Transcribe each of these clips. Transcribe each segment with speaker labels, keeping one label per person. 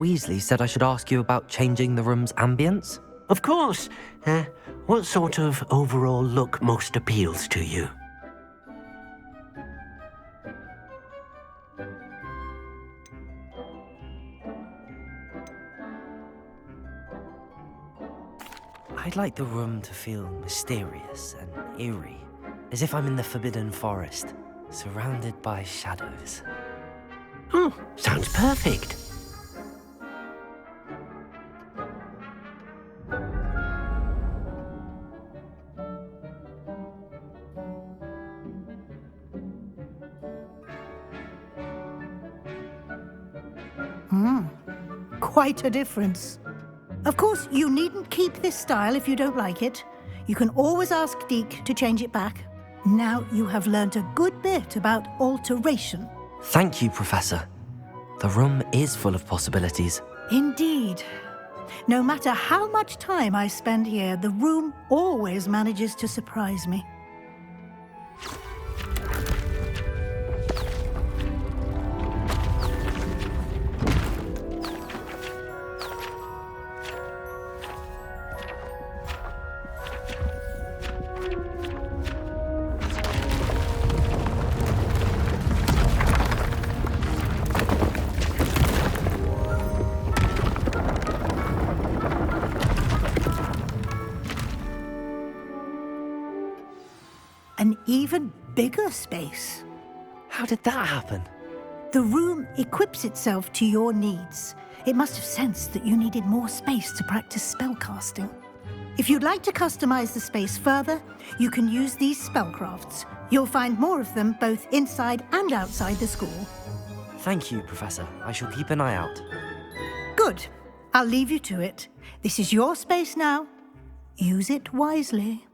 Speaker 1: Weasley said I should ask you about changing the room's ambience.
Speaker 2: Of course. What sort of overall look most appeals to you?
Speaker 1: I'd like the room to feel mysterious and eerie, as if I'm in the Forbidden Forest, surrounded by shadows.
Speaker 2: Oh, sounds perfect.
Speaker 3: Quite a difference. Of course, you needn't keep this style if you don't like it. You can always ask Deke to change it back. Now you have learnt a good bit about alteration.
Speaker 1: Thank you, Professor. The room is full of possibilities.
Speaker 3: Indeed. No matter how much time I spend here, the room always manages to surprise me. An even bigger space.
Speaker 1: How did that happen?
Speaker 3: The room equips itself to your needs. It must have sensed that you needed more space to practice spellcasting. If you'd like to customize the space further, you can use these spellcrafts. You'll find more of them both inside and outside the school.
Speaker 1: Thank you, Professor. I shall keep an eye out.
Speaker 3: Good. I'll leave you to it. This is your space now. Use it wisely.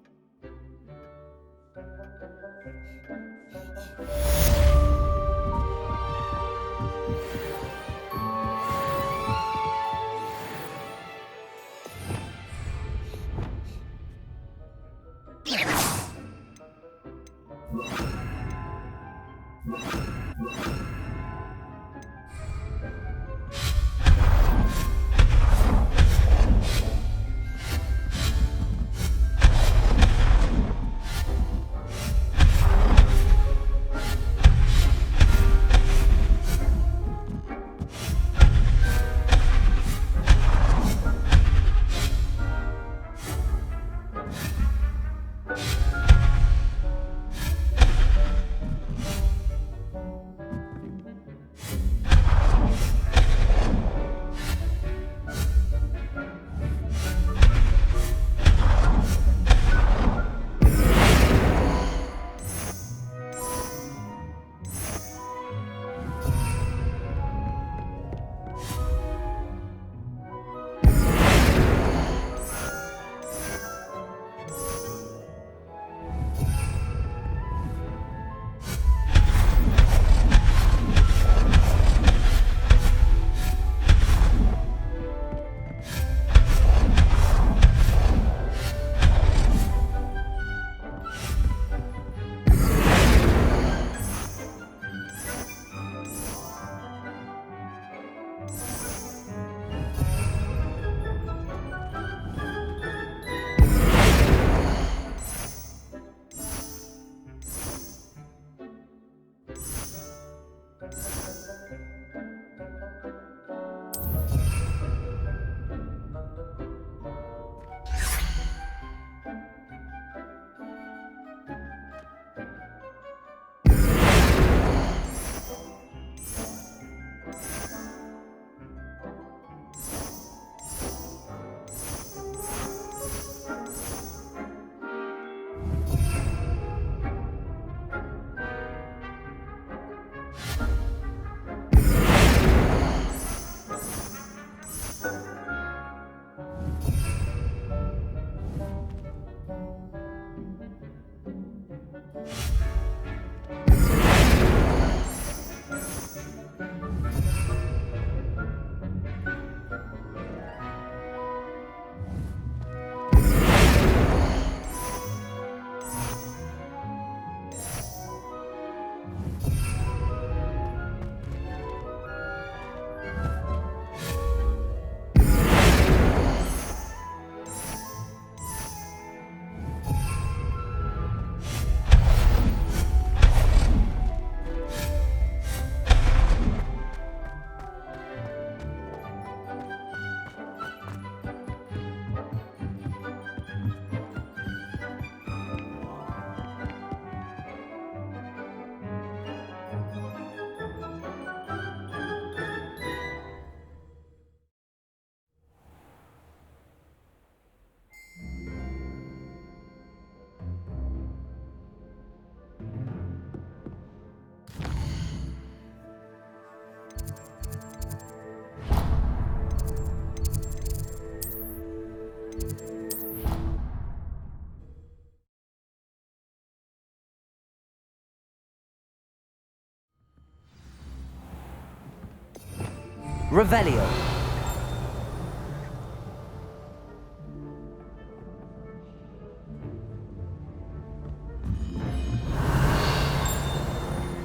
Speaker 1: Revelio.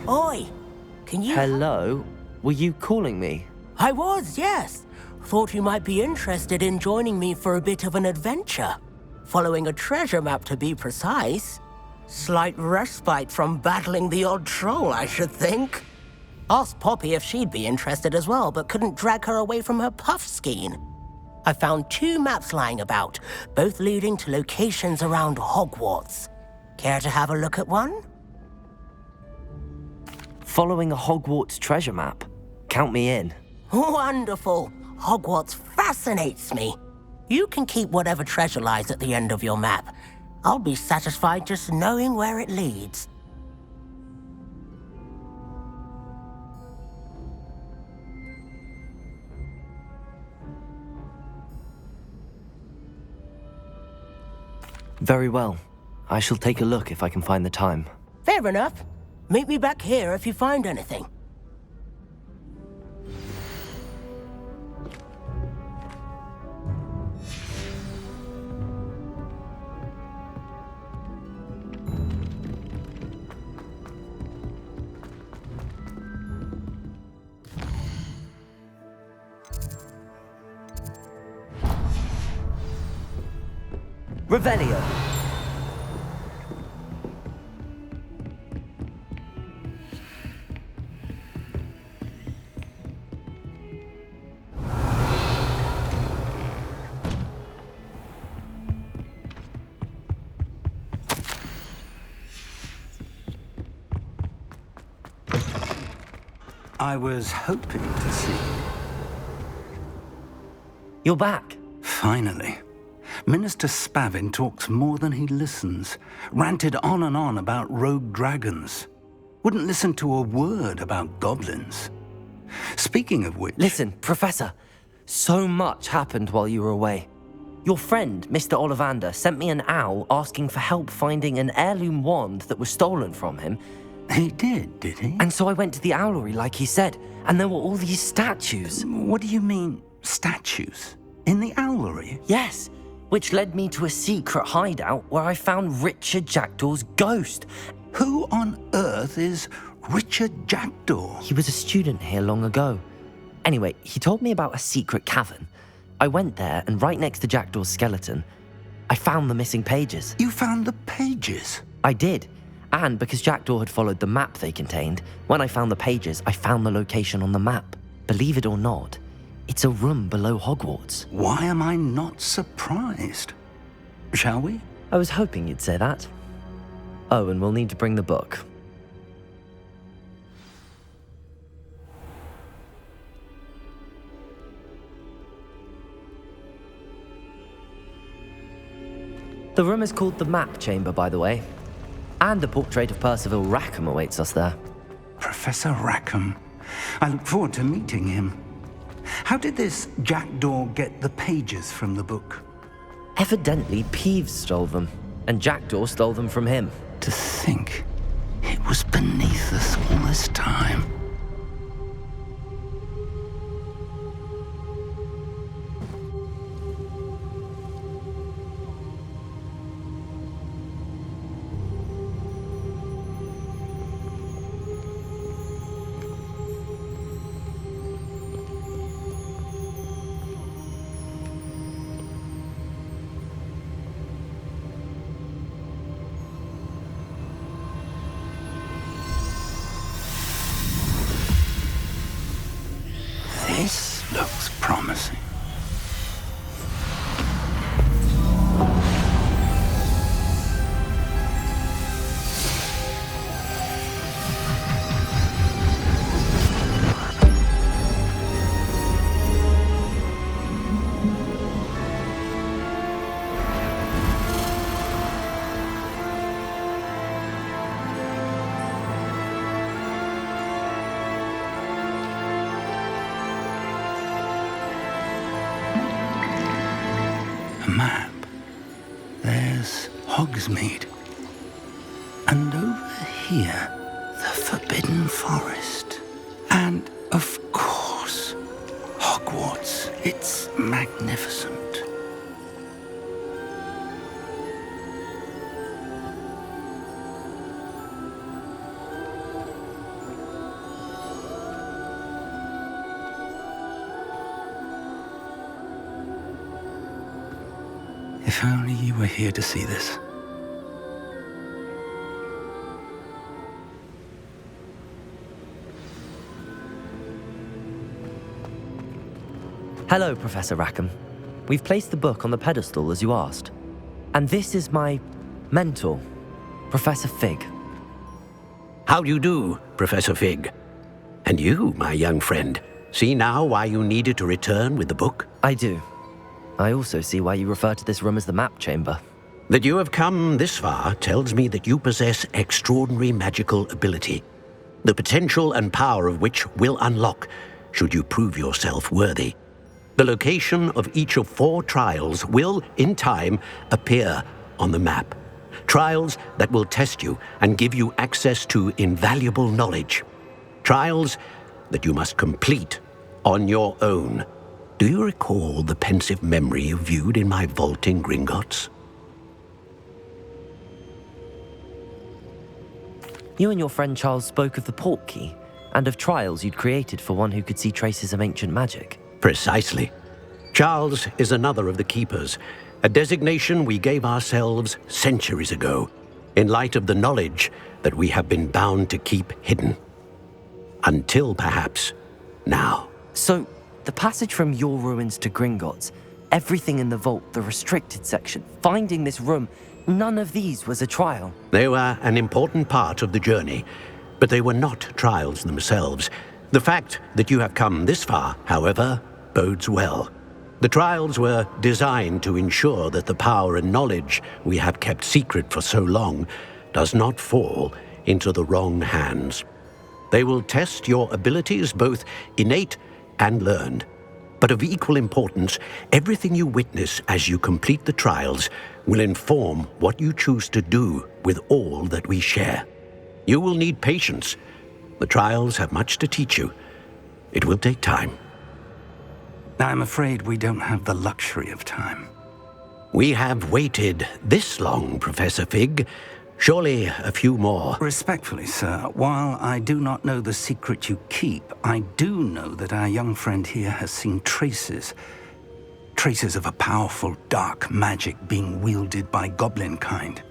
Speaker 4: Oi! Can you...
Speaker 1: Hello? Were you calling me?
Speaker 4: I was, yes. Thought you might be interested in joining me for a bit of an adventure. Following a treasure map, to be precise. Slight respite from battling the odd troll, I should think. Asked Poppy if she'd be interested as well, but couldn't drag her away from her puff skein. I found 2 maps lying about, both leading to locations around Hogwarts. Care to have a look at one?
Speaker 1: Following a Hogwarts treasure map? Count me in.
Speaker 4: Wonderful. Hogwarts fascinates me. You can keep whatever treasure lies at the end of your map. I'll be satisfied just knowing where it leads.
Speaker 1: Very well. I shall take a look if I can find the time.
Speaker 4: Fair enough. Meet me back here if you find anything.
Speaker 1: Revelio.
Speaker 5: I was hoping to see you.
Speaker 1: You're back.
Speaker 5: Finally. Minister Spavin talks more than he listens. Ranted on and on about rogue dragons. Wouldn't listen to a word about goblins. Speaking of which...
Speaker 1: Listen, Professor. So much happened while you were away. Your friend, Mr. Ollivander, sent me an owl asking for help finding an heirloom wand that was stolen from him.
Speaker 5: He did he?
Speaker 1: And so I went to the owlery like he said, and there were all these statues.
Speaker 5: What do you mean, statues? In the owlery?
Speaker 1: Yes, which led me to a secret hideout where I found Richard Jackdaw's ghost.
Speaker 5: Who on earth is Richard Jackdaw?
Speaker 1: He was a student here long ago. Anyway, he told me about a secret cavern. I went there, and right next to Jackdaw's skeleton, I found the missing pages.
Speaker 5: You found the pages?
Speaker 1: I did. And because Jackdaw had followed the map they contained, when I found the pages, I found the location on the map. Believe it or not, it's a room below Hogwarts.
Speaker 5: Why am I not surprised? Shall we?
Speaker 1: I was hoping you'd say that. Oh, and we'll need to bring the book. The room is called the Map Chamber, by the way. And a portrait of Percival Rackham awaits us there.
Speaker 5: Professor Rackham. I look forward to meeting him. How did this Jackdaw get the pages from the book?
Speaker 1: Evidently, Peeves stole them, and Jackdaw stole them from him.
Speaker 5: To think it was beneath us all this time. This looks promising. Map. There's Hogsmeade. And over here, the Forbidden Forest. And, of course, Hogwarts. It's magnificent. If only you were here to see this.
Speaker 1: Hello, Professor Rackham. We've placed the book on the pedestal as you asked. And this is my mentor, Professor Fig.
Speaker 6: How do you do, Professor Fig? And you, my young friend, see now why you needed to return with the book?
Speaker 1: I do. I also see why you refer to this room as the map chamber.
Speaker 6: That you have come this far tells me that you possess extraordinary magical ability, the potential and power of which will unlock should you prove yourself worthy. The location of each of 4 trials will, in time, appear on the map. Trials that will test you and give you access to invaluable knowledge. Trials that you must complete on your own. Do you recall the pensive memory you viewed in my vault in Gringotts?
Speaker 1: You and your friend Charles spoke of the port key and of trials you'd created for one who could see traces of ancient magic.
Speaker 6: Precisely. Charles is another of the keepers, a designation we gave ourselves centuries ago, in light of the knowledge that we have been bound to keep hidden. Until perhaps now.
Speaker 1: So, the passage from your ruins to Gringotts, everything in the vault, the restricted section, finding this room, none of these was a trial.
Speaker 6: They were an important part of the journey, but they were not trials themselves. The fact that you have come this far, however, bodes well. The trials were designed to ensure that the power and knowledge we have kept secret for so long does not fall into the wrong hands. They will test your abilities, both innate and learned. But of equal importance, everything you witness as you complete the trials will inform what you choose to do with all that we share. You will need patience. The trials have much to teach you. It will take time.
Speaker 5: I'm afraid we don't have the luxury of time.
Speaker 6: We have waited this long, Professor Fig. Surely a few more.
Speaker 5: Respectfully, sir, while I do not know the secret you keep, I do know that our young friend here has seen traces of a powerful dark magic being wielded by goblin kind.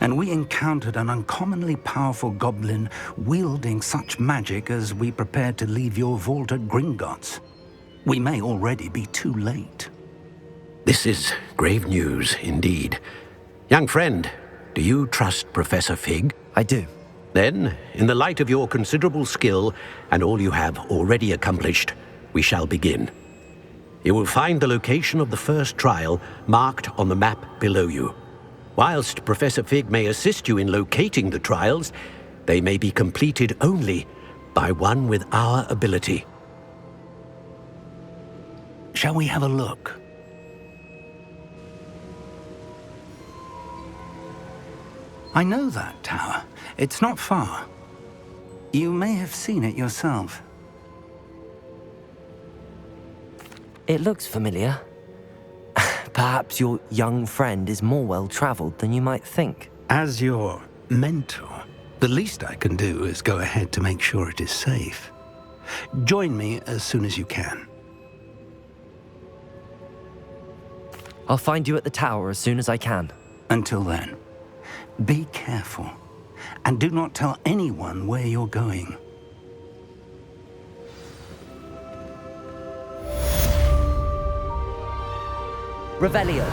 Speaker 5: And we encountered an uncommonly powerful goblin wielding such magic as we prepared to leave your vault at Gringotts. We may already be too late.
Speaker 6: This is grave news indeed. Young friend, do you trust Professor Fig?
Speaker 1: I do.
Speaker 6: Then, in the light of your considerable skill and all you have already accomplished, we shall begin. You will find the location of the first trial marked on the map below you. Whilst Professor Fig may assist you in locating the trials, they may be completed only by one with our ability.
Speaker 5: Shall we have a look? I know that tower. It's not far. You may have seen it yourself.
Speaker 1: It looks familiar. Perhaps your young friend is more well-traveled than you might think.
Speaker 5: As your mentor, the least I can do is go ahead to make sure it is safe. Join me as soon as you can.
Speaker 1: I'll find you at the tower as soon as I can.
Speaker 5: Until then, be careful, and do not tell anyone where you're going.
Speaker 1: Revelio.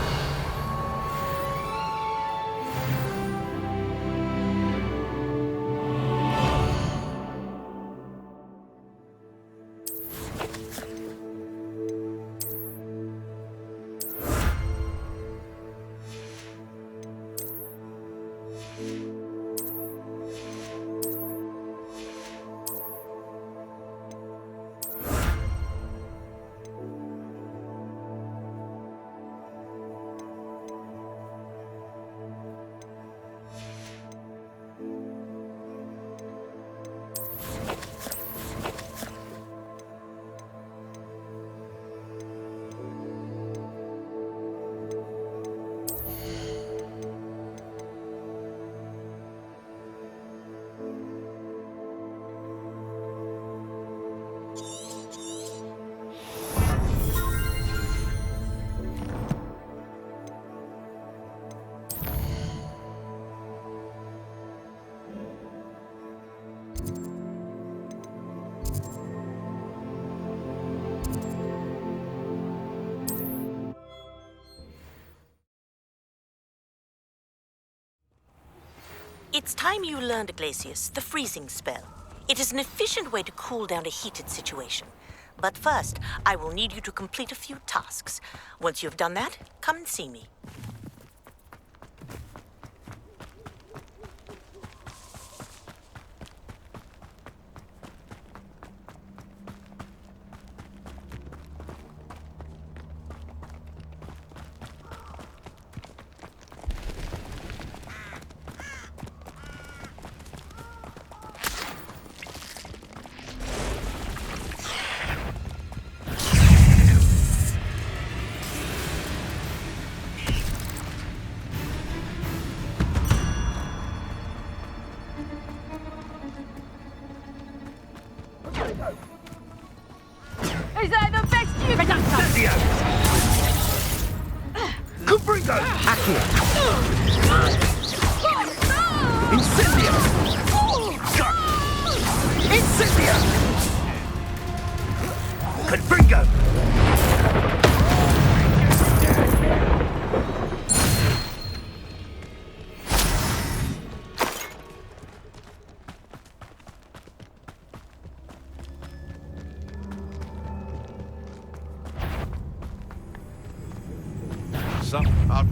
Speaker 7: It's time you learned, Glacius, the freezing spell. It is an efficient way to cool down a heated situation. But first, I will need you to complete a few tasks. Once you've done that, come and see me.
Speaker 8: Is that the best you can do?
Speaker 5: Cubrigo!
Speaker 1: Accio!
Speaker 5: Incendio! Incendio! Cubrigo!
Speaker 9: Out.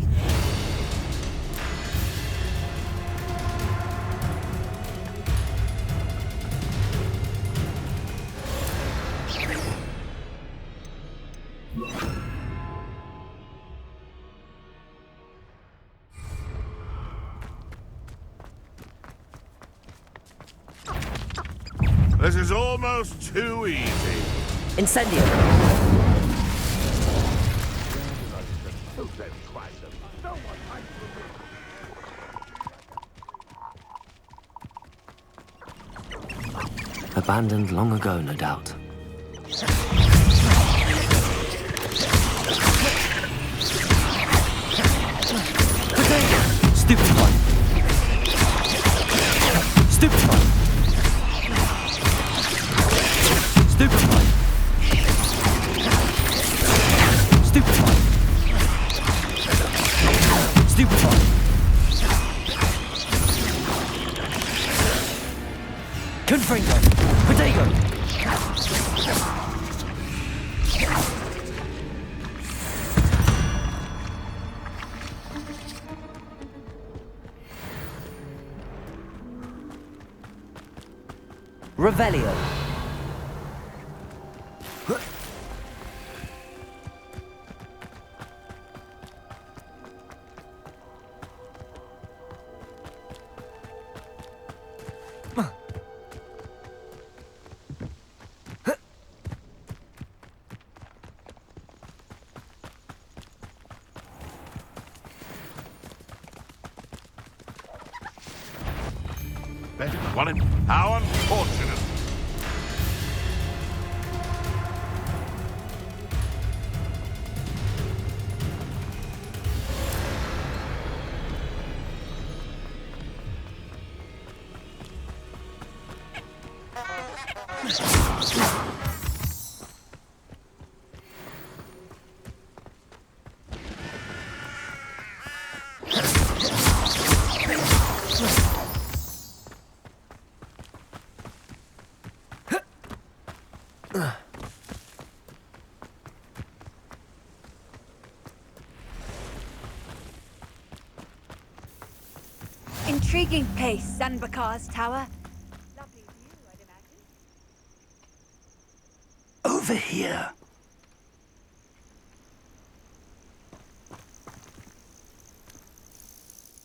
Speaker 9: This is almost too easy.
Speaker 1: Incendio! Abandoned long ago, no doubt. Stupid one! Stupid one! Stupid one! Stupid one! Stupid one! Confringo! Potato! Revelio.
Speaker 9: How unfortunate.
Speaker 8: Intriguing place, Sanbakar's tower. Lovely view, I'd imagine.
Speaker 5: Over here.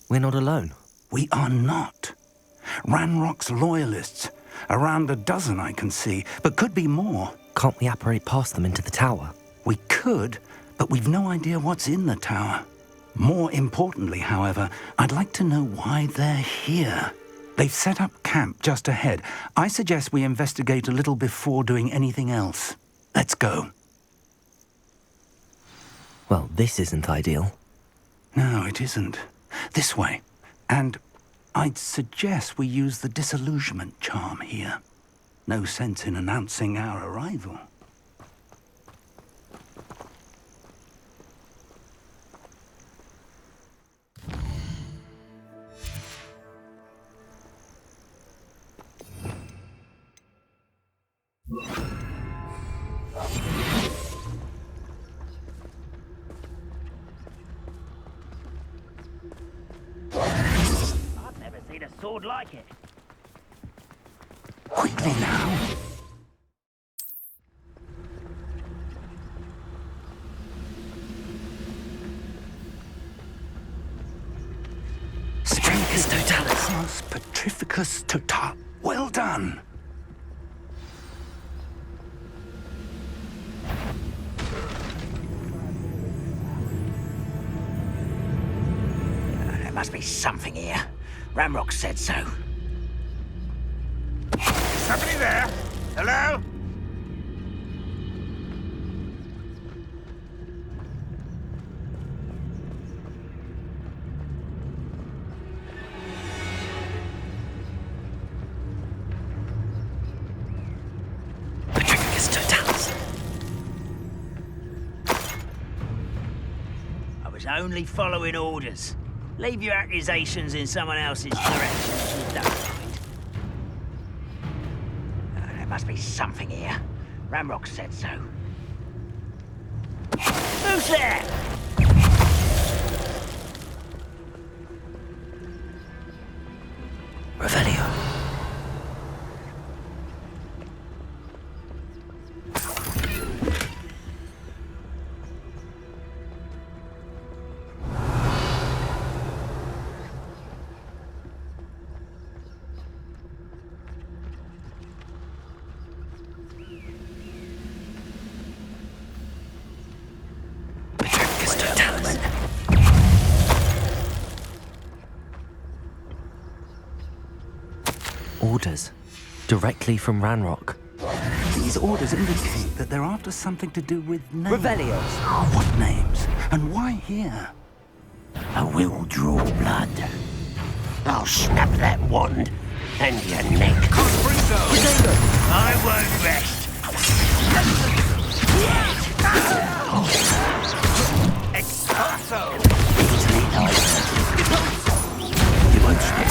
Speaker 1: We're not alone.
Speaker 5: We are not. Ranrock's loyalists. Around a dozen I can see, but could be more.
Speaker 1: Can't we apparate past them into the tower?
Speaker 5: We could, but we've no idea what's in the tower. More importantly, however, I'd like to know why they're here. They've set up camp just ahead. I suggest we investigate a little before doing anything else. Let's go.
Speaker 1: Well, this isn't ideal.
Speaker 5: No, it isn't. This way. And I'd suggest we use the disillusionment charm here. No sense in announcing our arrival.
Speaker 10: thought I'd like it.
Speaker 5: Quickly now.
Speaker 1: Petrificus totalis.
Speaker 5: Yes, Petrificus total. Well done.
Speaker 10: There must be something here. Ramrock said so.
Speaker 9: Somebody there? Hello?
Speaker 1: Petrificus totalis.
Speaker 10: I was only following orders. Leave your accusations in someone else's direction if you don't mind. There must be something here. Ramrock said so. Who's there?
Speaker 1: Revelio. Petrificus totalis. Orders. Directly from Ranrock.
Speaker 5: These orders indicate that they're after something to do with names.
Speaker 1: Revelio.
Speaker 5: What names? And why here?
Speaker 2: I will draw blood. I'll snap that wand and your neck.
Speaker 10: I won't rest. Expulso!
Speaker 2: Easily diverted. You won't stop.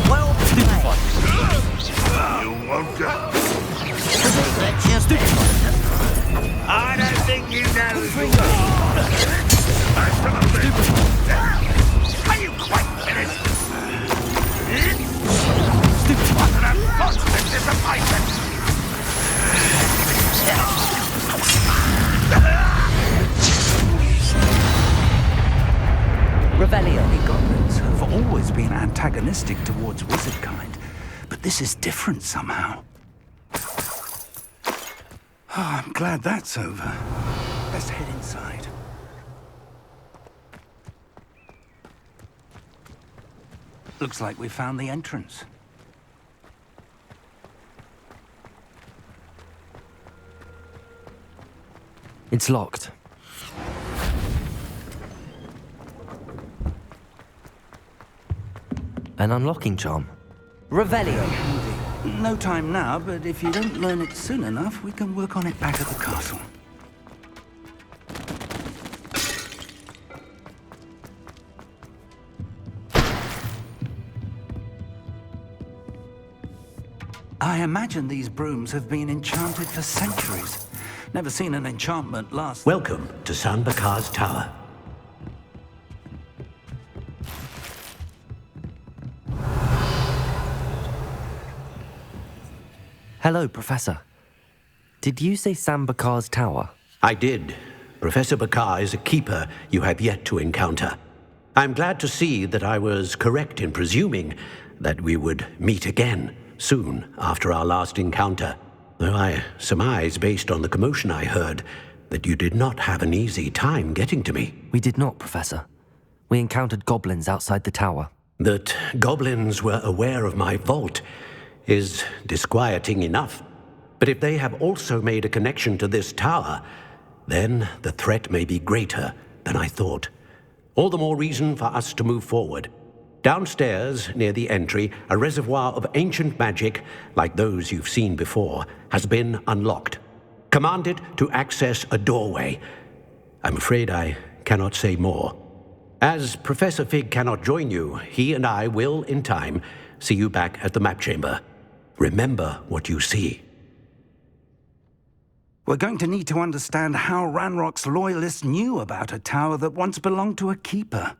Speaker 10: Well played.
Speaker 9: You won't get...
Speaker 10: I don't think you know me.
Speaker 9: Are you quite finished? What an unfortunate disappointment!
Speaker 1: Revelio.
Speaker 5: The goblins have always been antagonistic towards wizard kind, but this is different somehow. Oh, I'm glad that's over. Let's head inside. Looks like we found the entrance.
Speaker 1: It's locked. An unlocking charm. Revelio.
Speaker 5: No time now, but if you don't learn it soon enough, we can work on it back at the castle. I imagine these brooms have been enchanted for centuries. Never seen an enchantment last...
Speaker 6: Welcome to San Bakar's Tower.
Speaker 1: Hello, Professor. Did you say Sam Bakar's tower?
Speaker 6: I did. Professor Bakar is a keeper you have yet to encounter. I'm glad to see that I was correct in presuming that we would meet again soon after our last encounter, though I surmise, based on the commotion I heard, that you did not have an easy time getting to me.
Speaker 1: We did not, Professor. We encountered goblins outside the tower.
Speaker 6: That goblins were aware of my vault is disquieting enough. But if they have also made a connection to this tower, then the threat may be greater than I thought. All the more reason for us to move forward. Downstairs, near the entry, a reservoir of ancient magic, like those you've seen before, has been unlocked. Commanded to access a doorway. I'm afraid I cannot say more. As Professor Fig cannot join you, he and I will, in time, see you back at the map chamber. Remember what you see.
Speaker 5: We're going to need to understand how Ranrock's loyalists knew about a tower that once belonged to a keeper.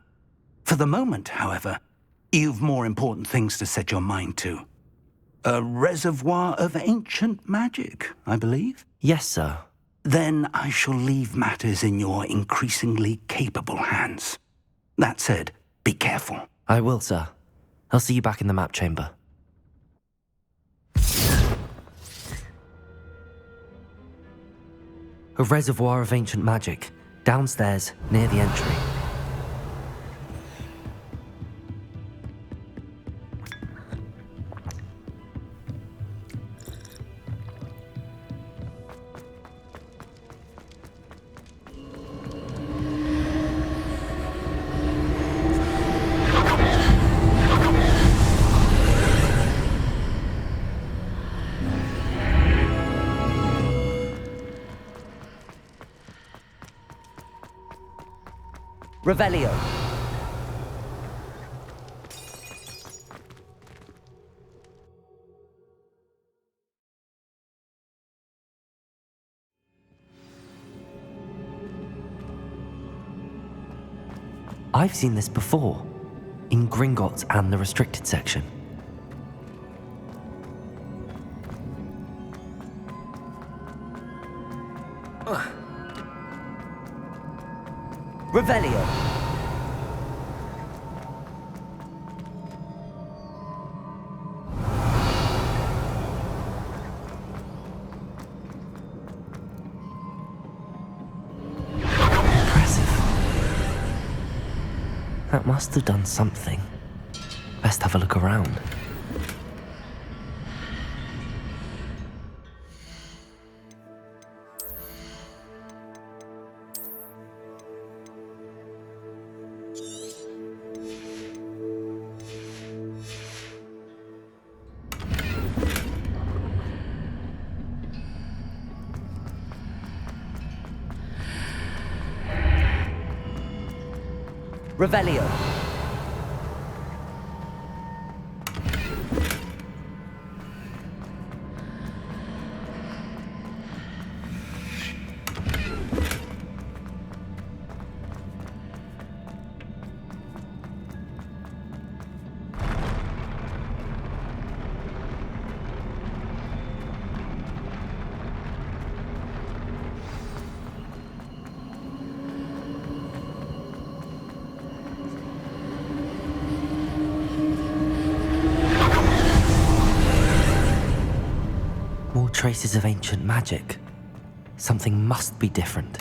Speaker 5: For the moment, however, you've more important things to set your mind to. A reservoir of ancient magic, I believe?
Speaker 1: Yes, sir.
Speaker 5: Then I shall leave matters in your increasingly capable hands. That said, be careful.
Speaker 1: I will, sir. I'll see you back in the map chamber. A reservoir of ancient magic, downstairs near the entry. Revelio. I've seen this before, in Gringotts and the restricted section. Revelio. Impressive. That must have done something. Best have a look around. Revelio. More traces of ancient magic. Something must be different.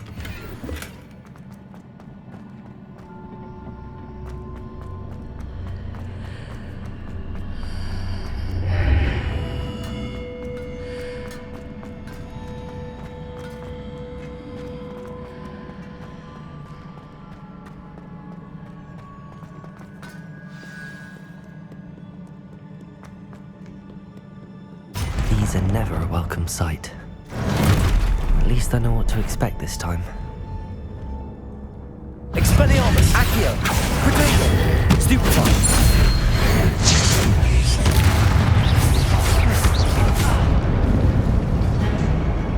Speaker 1: These are never a welcome sight. At least I know what to expect this time. Expelliarmus! Accio! Protego! Stupefy!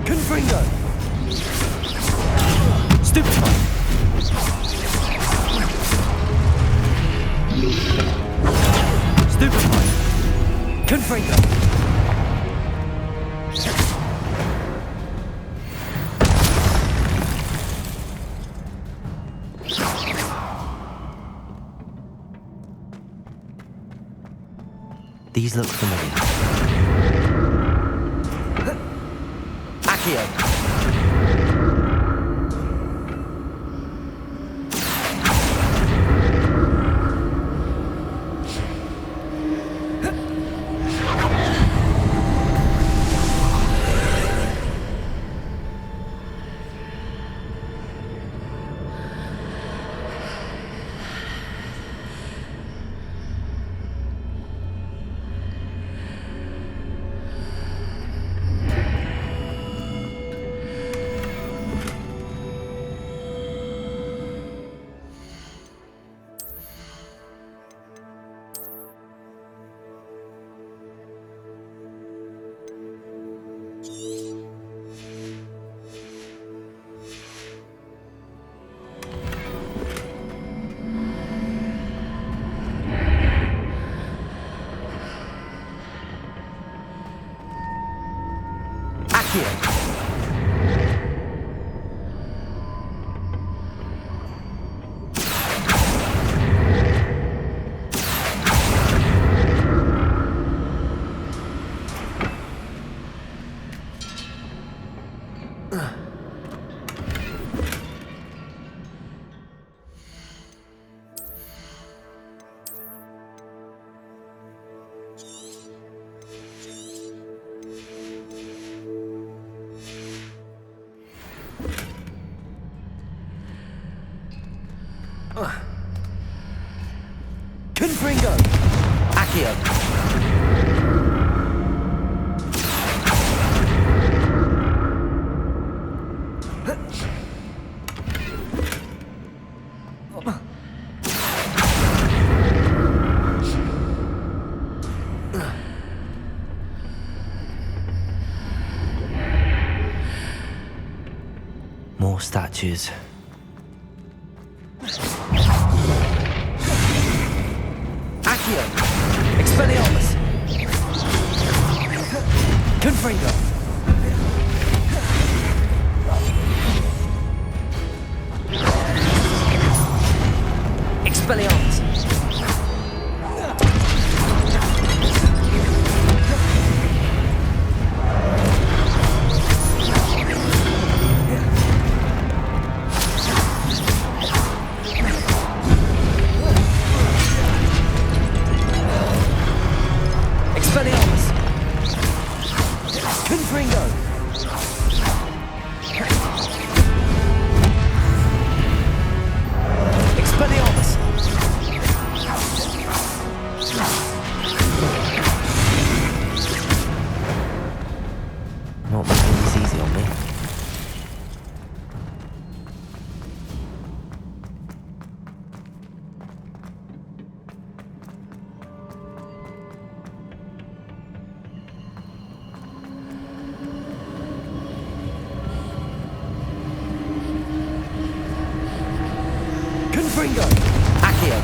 Speaker 1: Confringo! Stupefy! Stupefy! Confringo! These look familiar. Accio! Accio. Confringo! Accio! More statues. Accio! Expelliarmus! Confringo! Expelliarmus! Expelliarmus! Confringo! Expelliarmus! Not making this easy on me. Confringo! Accio!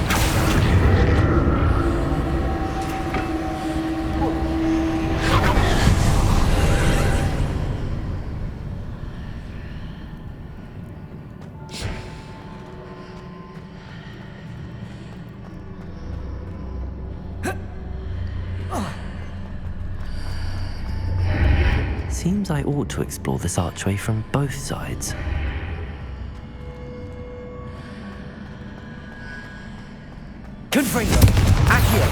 Speaker 1: Seems I ought to explore this archway from both sides. Confringo! Accio!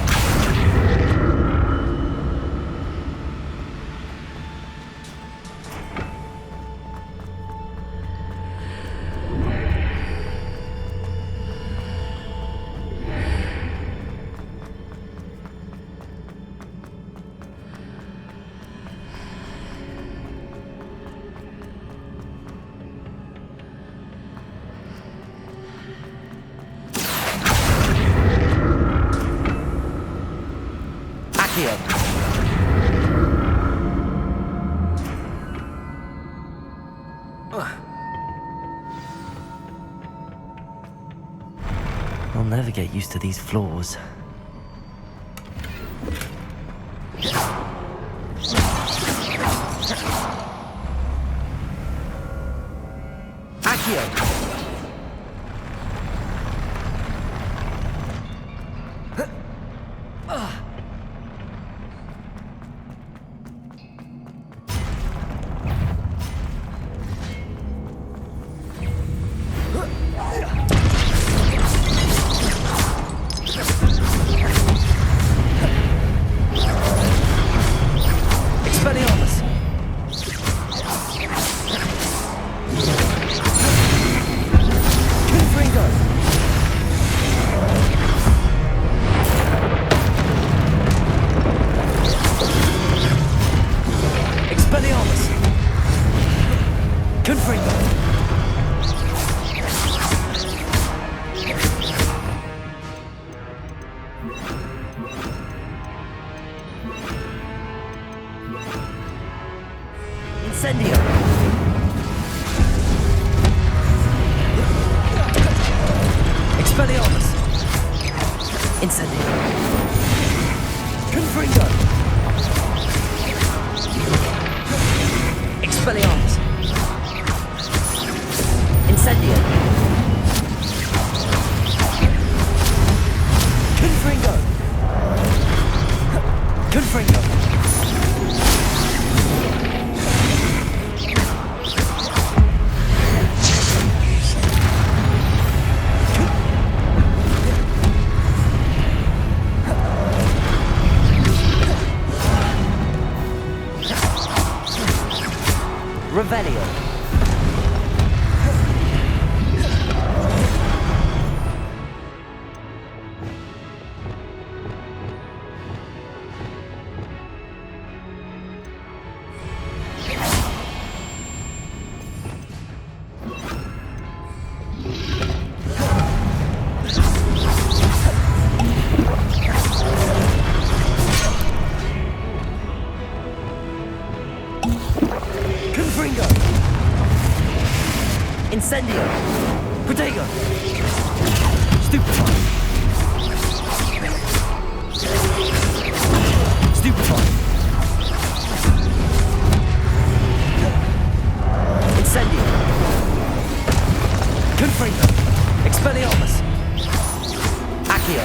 Speaker 1: I'll never get used to these floors. Accio! Expelliarmus! Confringo! Expelliarmus! Confringo! Incendio! Expelliarmus! Incendio! Confringo! Expelliarmus! Incendio! Confringo! Confringo! Revelio. Confringo! Incendio! Protego! Stupefy! Stupefy! Incendio! Confringo! Expelliarmus! Accio!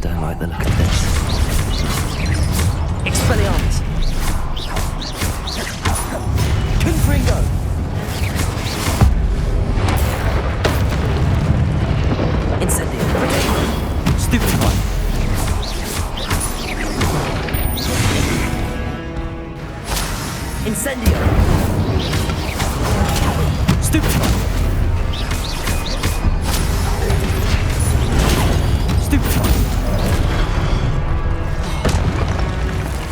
Speaker 1: Don't like the look of this. Expelliarmus! Confringo! Incendio! Stupefy! Incendio! Stupefy! Stupefy!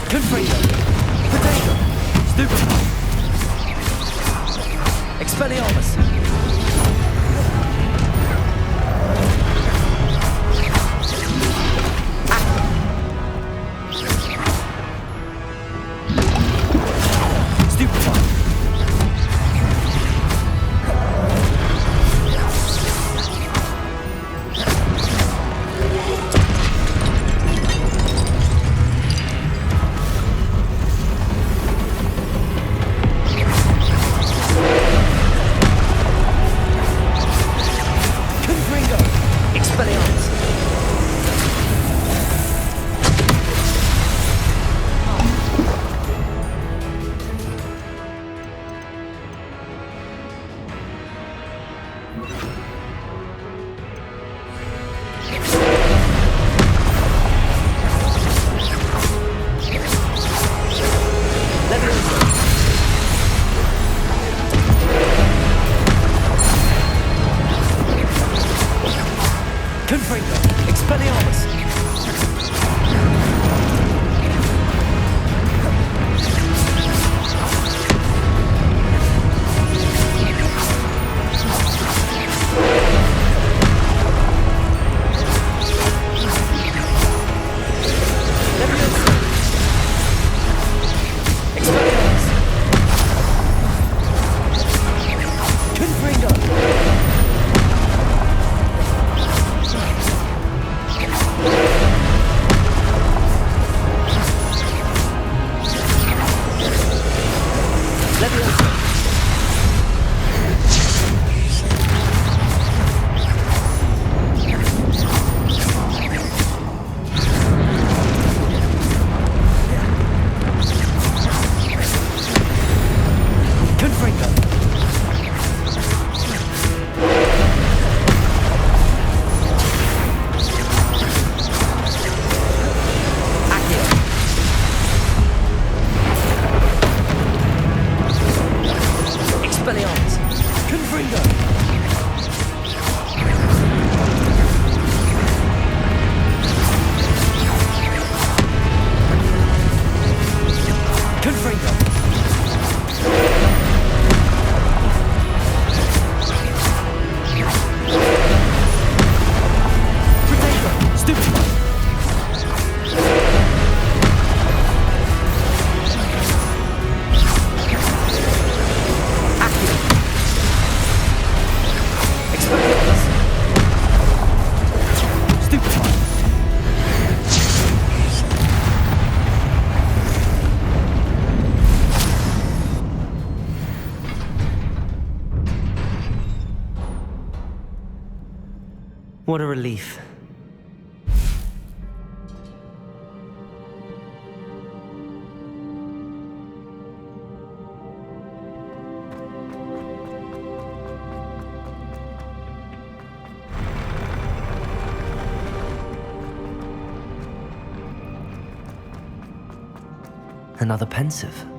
Speaker 1: Confringo! Potato! Stupefy! Expelliarmus! Stupefy! Confringo! Expelliarmus! Leviosa! Confringo! Expelliarmus! What a relief. Another pensive.